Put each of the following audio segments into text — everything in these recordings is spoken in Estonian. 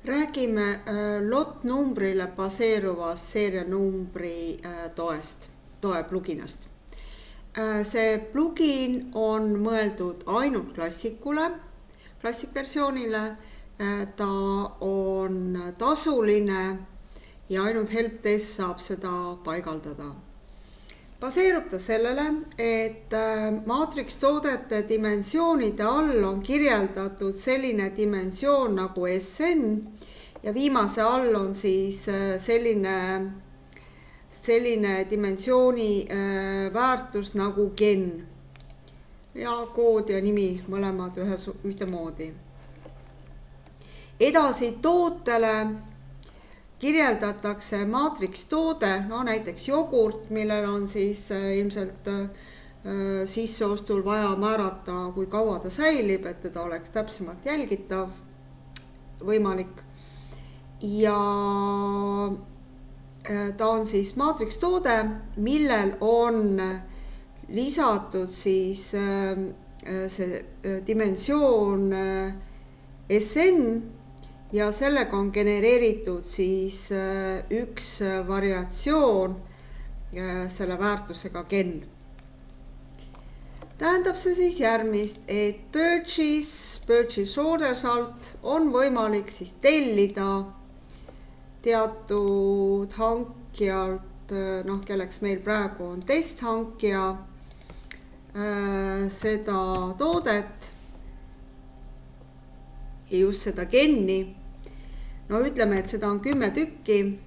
Räägime lotnumbrile baseeruvast seerianumbri toe pluginast. See plugin on mõeldud ainult klassikversioonile. Ta on tasuline ja ainult helpdesk saab seda paigaldada. Baseerub ta sellele, et maatrikstoodete dimensioonide all on kirjeldatud selline dimensioon nagu SN ja viimase all on siis selline dimensiooni väärtus nagu gen ja kood ja nimi mõlemad ühtemoodi. Edasi tootele kirjeldatakse maatrikstoode, näiteks jogurt, millel on siis ilmselt sisseostul vaja määrata, kui kaua ta säilib, et teda oleks täpsemalt jälgitav võimalik. Ja ta on siis maatrikstoode, millel on lisatud siis see dimensioon SN ja sellega on genereeritud siis üks variatsioon selle väärtusega gen. Tähendab see siis järgmist, et purchase orders alt on võimalik siis tellida teatud hankijalt, kelleks meil praegu on testhankija, seda toodet ja just seda genni. Ütleme, et seda on 10 tükki,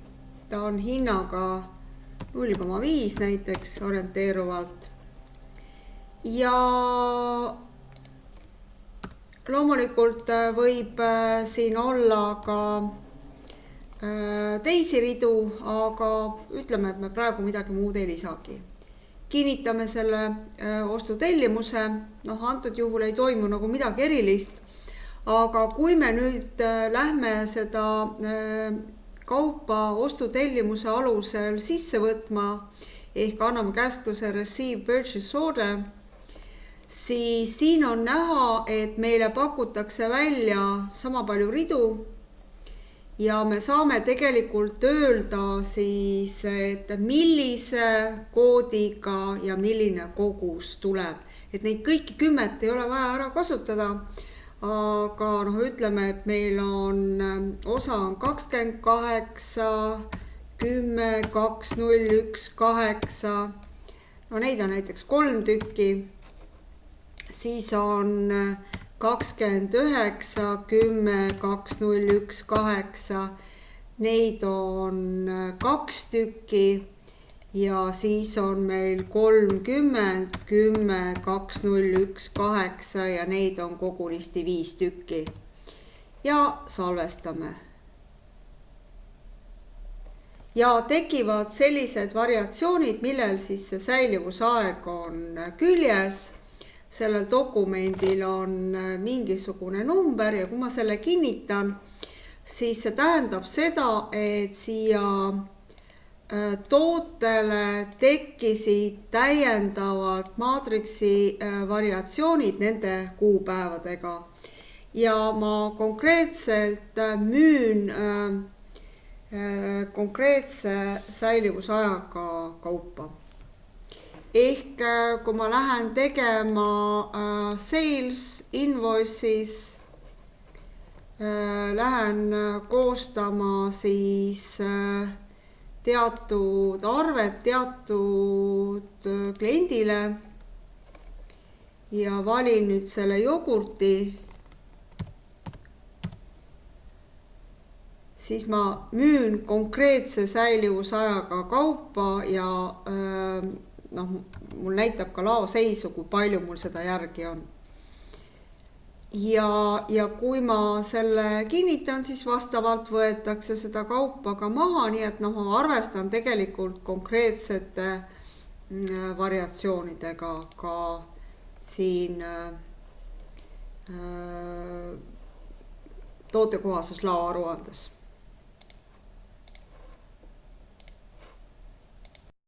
ta on hinnaga 0,5 näiteks orienteeruvalt. Ja loomulikult võib siin olla ka teisi ridu, aga ütleme, et me praegu midagi muud ei lisagi. Kinnitame selle ostutellimuse, antud juhul ei toimu nagu midagi erilist. Aga kui me nüüd lähme seda kaupa ostutellimuse alusel sisse võtma, ehk anname käskluse receive purchase order, siis siin on näha, et meile pakutakse välja sama palju ridu ja me saame tegelikult öelda siis, et millise koodiga ja milline kogus tuleb. Et neid kõiki 10 ei ole vaja ära kasutada. Aga ütleme, et meil on osa on 28, 10, 2, 0, 1, 8. Neid on näiteks 3 tükki. Siis on 29, 10, 2, 0, 1, 8. Neid on 2 tükki. Ja siis on meil 30, 10, 2, 0, 1, 8 ja neid on kogunisti 5 tükki. Ja salvestame. Ja tekivad sellised variatsioonid, millel siis see säilivusaeg on küljes. Sellel dokumendil on mingisugune number ja kui ma selle kinnitan, siis see tähendab seda, et siia tootele tekkisid täiendavalt maatriksi variatsioonid nende kuupäevadega ja ma konkreetselt müün konkreetse säilivusajaga kaupa. Ehk kui ma lähen tegema sales invoices, lähen koostama siis teatud arvet teatud kliendile ja valin nüüd selle jogurti, siis ma müün konkreetse säilivusajaga kaupa ja mul näitab ka laoseisu, kui palju mul seda järgi on. Ja kui ma selle kinnitan, siis vastavalt võetakse seda kaupa ka maha, nii et ma arvestan tegelikult konkreetsete variatsioonidega ka siin tootekohasus laoaruandes.